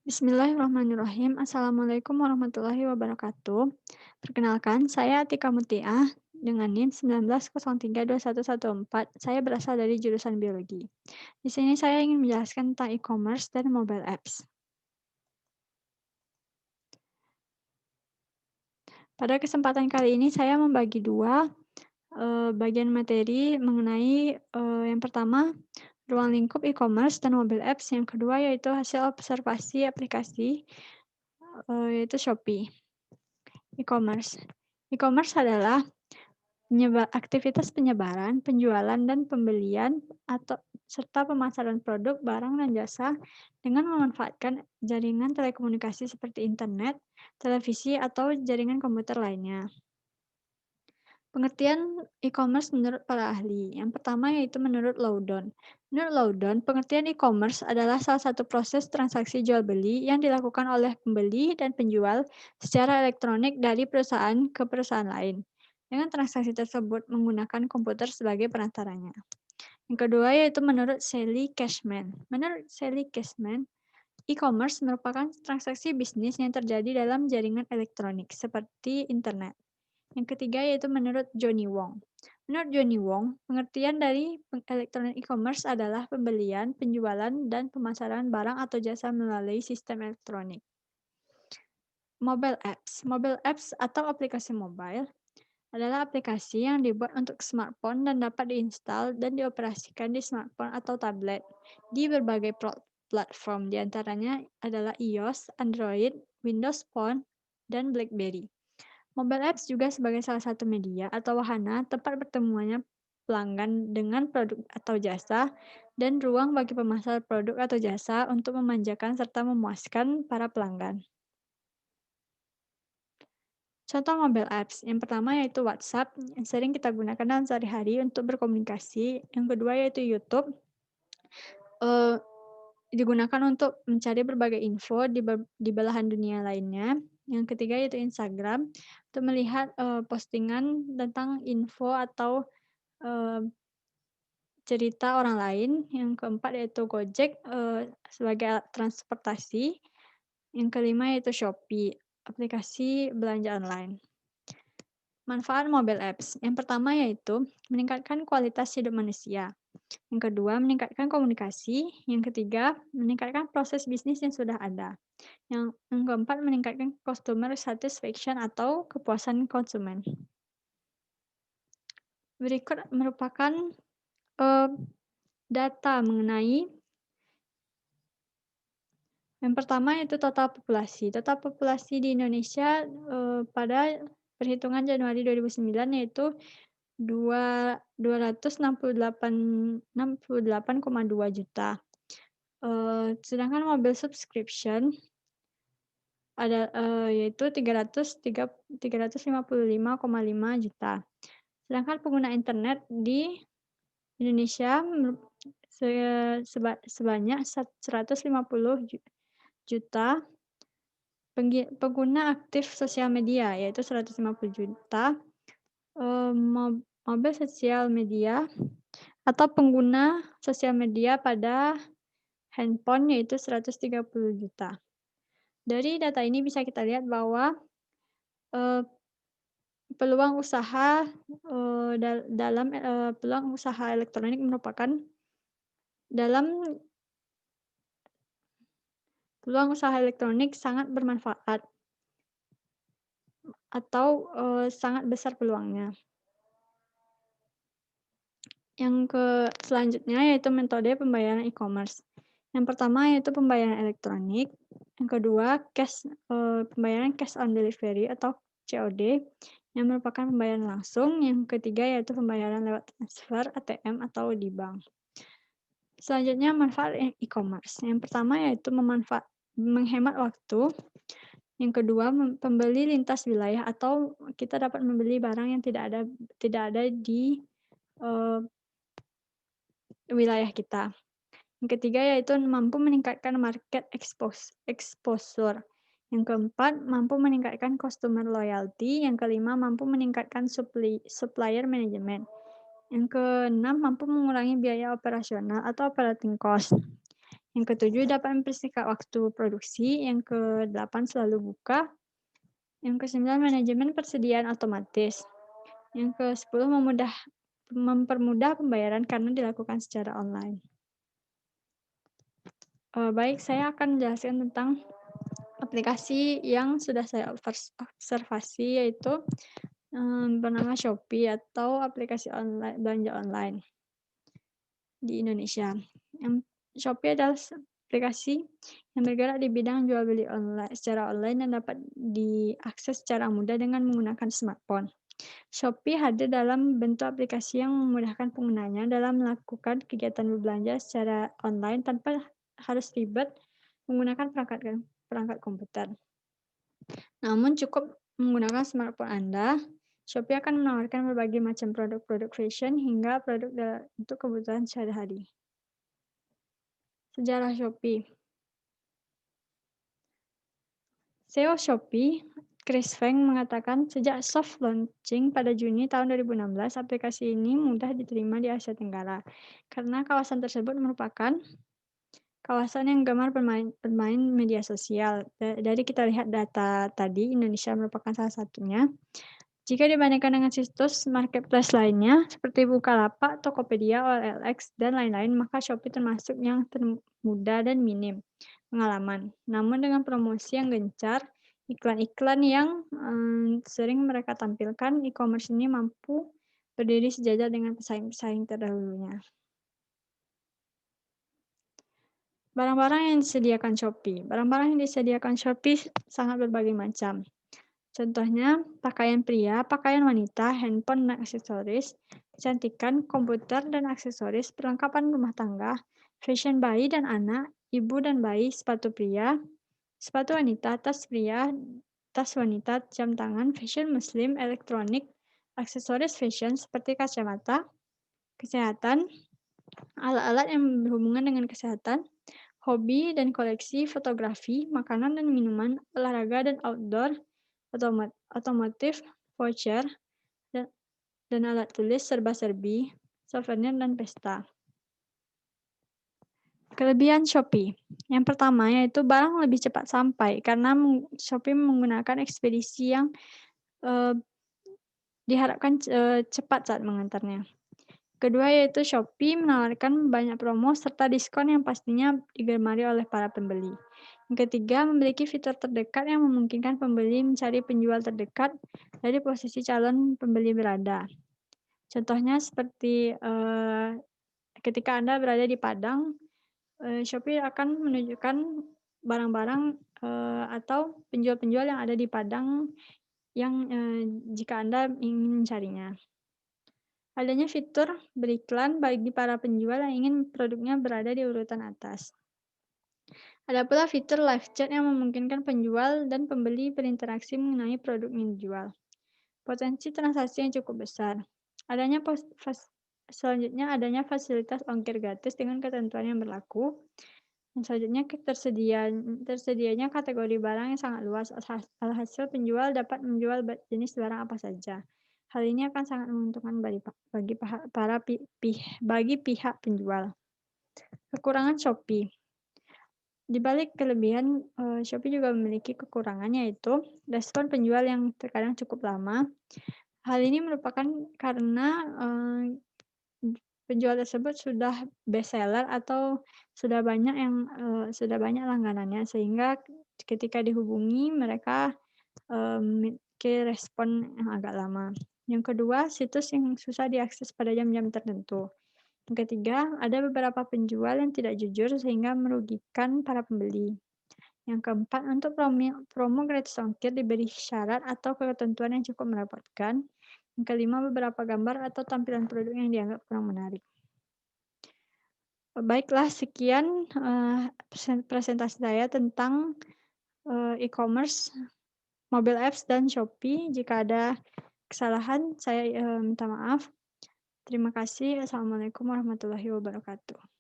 Bismillahirrahmanirrahim. Assalamualaikum warahmatullahi wabarakatuh. Perkenalkan, saya Atika Mutiah dengan NIM 19032114. Saya berasal dari jurusan biologi. Di sini saya ingin menjelaskan tentang e-commerce dan mobile apps. Pada kesempatan kali ini saya membagi dua bagian materi mengenai yang pertama ruang lingkup e-commerce dan mobile apps, yang kedua yaitu hasil observasi aplikasi yaitu Shopee. E-commerce. E-commerce adalah aktivitas penyebaran, penjualan, dan pembelian atau serta pemasaran produk, barang, dan jasa dengan memanfaatkan jaringan telekomunikasi seperti internet, televisi, atau jaringan komputer lainnya. Pengertian e-commerce menurut para ahli. Yang pertama yaitu menurut Loudon. Menurut Loudon, pengertian e-commerce adalah salah satu proses transaksi jual beli yang dilakukan oleh pembeli dan penjual secara elektronik dari perusahaan ke perusahaan lain, dengan transaksi tersebut menggunakan komputer sebagai perantaranya. Yang kedua yaitu menurut Sally Cashman. Menurut Sally Cashman, e-commerce merupakan transaksi bisnis yang terjadi dalam jaringan elektronik seperti internet. Yang ketiga yaitu menurut Johnny Wong. Menurut Johnny Wong, pengertian dari elektronik e-commerce adalah pembelian, penjualan, dan pemasaran barang atau jasa melalui sistem elektronik. Mobile apps. Mobile apps atau aplikasi mobile adalah aplikasi yang dibuat untuk smartphone dan dapat diinstal dan dioperasikan di smartphone atau tablet di berbagai platform, diantaranya adalah iOS, Android, Windows Phone, dan BlackBerry. Mobile apps juga sebagai salah satu media atau wahana tempat bertemuannya pelanggan dengan produk atau jasa dan ruang bagi pemasar produk atau jasa untuk memanjakan serta memuaskan para pelanggan. Contoh mobile apps, yang pertama yaitu WhatsApp yang sering kita gunakan dalam sehari-hari untuk berkomunikasi. Yang kedua yaitu YouTube, eh, digunakan untuk mencari berbagai info di belahan dunia lainnya. Yang ketiga yaitu Instagram, untuk melihat postingan tentang info atau eh, cerita orang lain. Yang keempat yaitu Gojek sebagai alat transportasi. Yang kelima yaitu Shopee, aplikasi belanja online. Manfaat mobile apps. Yang pertama yaitu meningkatkan kualitas hidup manusia. Yang kedua, meningkatkan komunikasi. Yang ketiga, meningkatkan proses bisnis yang sudah ada. Yang keempat, meningkatkan customer satisfaction atau kepuasan konsumen. Berikut merupakan data mengenai yang pertama yaitu total populasi. Total populasi di Indonesia pada perhitungan Januari 2009 yaitu 268,2 juta. Sedangkan mobile subscription ada yaitu 355,5 juta. Sedangkan pengguna internet di Indonesia sebanyak 150 juta. Pengguna aktif sosial media yaitu 150 juta. Mobile sosial media atau pengguna sosial media pada handphone yaitu 130 juta. Dari data ini bisa kita lihat bahwa peluang usaha dalam peluang usaha elektronik merupakan dalam peluang usaha elektronik sangat bermanfaat atau sangat besar peluangnya. Selanjutnya yaitu metode pembayaran e-commerce. Yang pertama yaitu pembayaran elektronik, yang kedua pembayaran cash on delivery atau COD yang merupakan pembayaran langsung, yang ketiga yaitu pembayaran lewat transfer ATM atau di bank. Selanjutnya manfaat e-commerce. Yang pertama yaitu menghemat waktu, yang kedua pembeli lintas wilayah atau kita dapat membeli barang yang tidak ada di wilayah kita. Yang ketiga yaitu mampu meningkatkan market exposure. Yang keempat, mampu meningkatkan customer loyalty. Yang kelima, mampu meningkatkan supplier management. Yang keenam, mampu mengurangi biaya operasional atau operating cost. Yang ketujuh, dapat mempersingkat waktu produksi. Yang kedelapan, selalu buka. Yang kesembilan, manajemen persediaan otomatis. Yang kesepuluh, mempermudah pembayaran karena dilakukan secara online. Baik, saya akan menjelaskan tentang aplikasi yang sudah saya observasi, yaitu bernama Shopee atau aplikasi belanja online di Indonesia. Shopee adalah aplikasi yang bergerak di bidang jual beli secara online dan dapat diakses secara mudah dengan menggunakan smartphone. Shopee hadir dalam bentuk aplikasi yang memudahkan penggunanya dalam melakukan kegiatan berbelanja secara online tanpa harus ribet menggunakan perangkat komputer. Namun cukup menggunakan smartphone Anda, Shopee akan menawarkan berbagai macam produk-produk fashion hingga produk untuk kebutuhan sehari-hari. Sejarah Shopee. CEO Shopee, Chris Feng, mengatakan sejak soft launching pada Juni tahun 2016, aplikasi ini mudah diterima di Asia Tenggara karena kawasan tersebut merupakan kawasan yang gemar bermain media sosial. Dari kita lihat data tadi, Indonesia merupakan salah satunya. Jika dibandingkan dengan situs marketplace lainnya, seperti Bukalapak, Tokopedia, OLX, dan lain-lain, maka Shopee termasuk yang termuda dan minim pengalaman. Namun dengan promosi yang gencar, iklan-iklan yang sering mereka tampilkan, e-commerce ini mampu berdiri sejajar dengan pesaing-pesaing terdahulunya. Barang-barang yang disediakan Shopee. Barang-barang yang disediakan Shopee sangat berbagai macam. Contohnya, pakaian pria, pakaian wanita, handphone dan aksesoris, kecantikan, komputer dan aksesoris, perlengkapan rumah tangga, fashion bayi dan anak, ibu dan bayi, sepatu pria, sepatu wanita, tas pria, tas wanita, jam tangan, fashion muslim, elektronik, aksesoris fashion seperti kacamata, kesehatan, alat-alat yang berhubungan dengan kesehatan, hobi dan koleksi, fotografi, makanan dan minuman, olahraga dan outdoor, otomotif, voucher, dan alat tulis, serba-serbi, souvenir, dan pesta. Kelebihan Shopee. Yang pertama yaitu barang lebih cepat sampai karena Shopee menggunakan ekspedisi yang diharapkan cepat saat mengantarnya. Kedua yaitu Shopee menawarkan banyak promo serta diskon yang pastinya digemari oleh para pembeli. Yang ketiga, memiliki fitur terdekat yang memungkinkan pembeli mencari penjual terdekat dari posisi calon pembeli berada. Contohnya seperti ketika Anda berada di Padang, Shopee akan menunjukkan barang-barang atau penjual-penjual yang ada di Padang yang jika Anda ingin mencarinya. Adanya fitur beriklan bagi para penjual yang ingin produknya berada di urutan atas. Ada pula fitur live chat yang memungkinkan penjual dan pembeli berinteraksi mengenai produk yang dijual. Potensi transaksi yang cukup besar. Selanjutnya adanya fasilitas ongkir gratis dengan ketentuan yang berlaku. Dan selanjutnya tersedianya kategori barang yang sangat luas. Alhasil penjual dapat menjual jenis barang apa saja. Hal ini akan sangat menguntungkan bagi pihak penjual. Kekurangan Shopee. Di balik kelebihan, Shopee juga memiliki kekurangan, yaitu respon penjual yang terkadang cukup lama. Hal ini merupakan karena penjual tersebut sudah best seller atau sudah banyak langganannya, sehingga ketika dihubungi mereka memiliki respon yang agak lama. Yang kedua, situs yang susah diakses pada jam-jam tertentu. Yang ketiga, ada beberapa penjual yang tidak jujur sehingga merugikan para pembeli. Yang keempat, untuk promo gratis ongkir diberi syarat atau ketentuan yang cukup merepotkan. Yang kelima, beberapa gambar atau tampilan produk yang dianggap kurang menarik. Baiklah, sekian presentasi saya tentang e-commerce, mobile apps, dan Shopee. Jika ada kesalahan, saya minta maaf. Terima kasih. Assalamualaikum warahmatullahi wabarakatuh.